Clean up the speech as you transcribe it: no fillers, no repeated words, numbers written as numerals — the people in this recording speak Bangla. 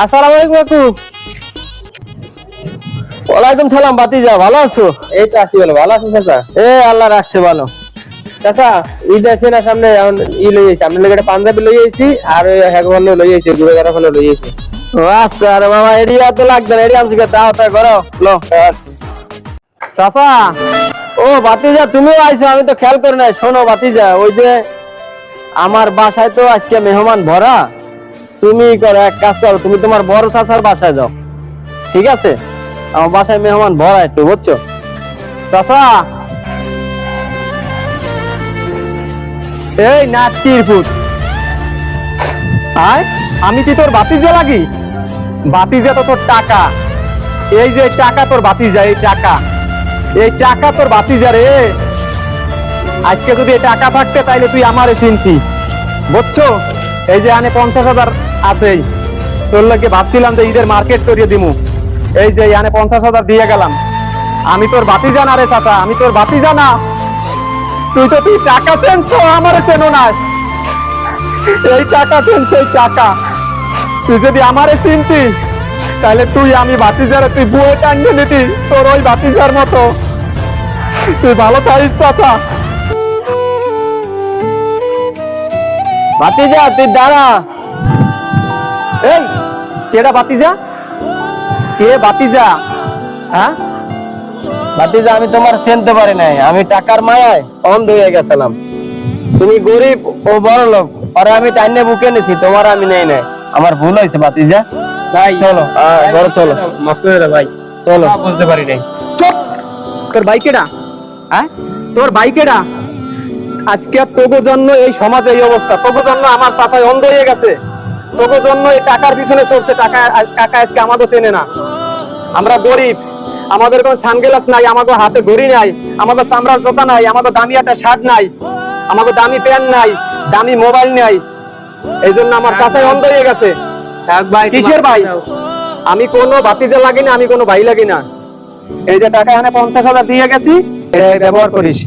আসসালামু আলাইকুম কাকু। ওয়ালাইকুম সালাম ভাতিজা, ভালো আছো? এই তো আছি, ভালো আছো চাচা? আল্লাহ রাখছে ভালো। চাচা ঈদ আছে না সামনে, এখন লই আইছি আপনার লেগে পাঞ্জাবি লই আইছি, আর ওই হ্যাগওয়াল লই আইছি, গুড়াগাড়া ফলে লই আইছি। ও আচ্ছা, আরে মামা এরিয়া তো লাগবে না, এরিয়া আনছি দাও তাই করো লো। চাচা, ও ভাতিজা তুমিও আইছো, আমি তো খেয়াল করি নাই। শোনো ভাতিজা, ওই যে আমার বাসায় তো আজকে মেহমান ভরা, তুমি করো এক কাজ করো, তুমি তোমার বড় চাচার বাসায় যাও, ঠিক আছে? আমার বাসায় মেহমান ভরা একটু, বুঝছো চাচা? এই নাতির পুত, আয় আমি কি তোর বাতিজা লাগি? বাতিজা তো তোর টাকা, এই যে টাকা তোর বাতিজা, এই টাকা তোর বাতিজা রে। আজকে যদি এই টাকা থাকতে তাইলে তুই আমারে চিনতি, বুঝছো? এই যে আনে 50,000 আছে, তোর লোকে ভাবছিলাম যে ঈদের মার্কেট করিয়ে দিমু, এই যে আনে 50,000 দিয়ে গেলাম। আমি তোর বাতিজা না রে চাচা, আমি তোর বাতিজা না। তুই টাকা চেনছো, আমারে চেনো না। এই টাকা চেনছো, এই টাকা। তুই যদি আমারে চিনতি তাহলে তুই আমি বাতিজারে তুই বুয়ে টাঙ্গে নিতি, তোর ওই বাতিজার মতো। তুই ভালো থাকিস চাচা। বাতিজা তুই দাঁড়া। এই কেডা বাতিজা? কে বাতিজা? হ্যাঁ বাতিজা, আমি তোমার চিনতে পারি নাই, আমি টাকার মায়ায় অন্ধ হয়ে গেছিলাম। তুমি গরিব ও বড় লোক, আর আমি টাইনে বুকে নিছি, তোমার আমি নেই নাই। আমার ভুল হয়েছে বাতিজা। ভাই চলো ঘরে চলো, মাফ করে দাও ভাই, চলো। বুঝতে পারি নাই। চুপ! তোর বাইকেডা? হ্যাঁ তোর বাইকেডা? আজকে তোগো জন্য এই সমাজে এই অবস্থা, তোগো জন্য আমার চাচাই অন্ধ হয়ে গেছে, তোগো জন্য এই টাকার পিছনে চলছে। টাকা আজকে আমাদের চেনে না। আমরা গরিব, আমাদের কোনো সানগ্লাস নাই, আমাদের হাতে ঘড়ি নাই, আমাদের চামড়ার জোতা নাই, আমাদের দামি একটা শার্ট নাই, আমাদের দামি প্যান্ট নাই, দামি মোবাইল নাই। এই জন্য আমার চাচাই অন্ধ হয়ে গেছে। ভাই কিসের ভাই? আমি কোনো ভাতিজা লাগি না, আমি কোনো ভাই লাগি না। এই যে টাকা এখানে 50,000 দিয়ে গেছি, এটা ব্যবহার করিস।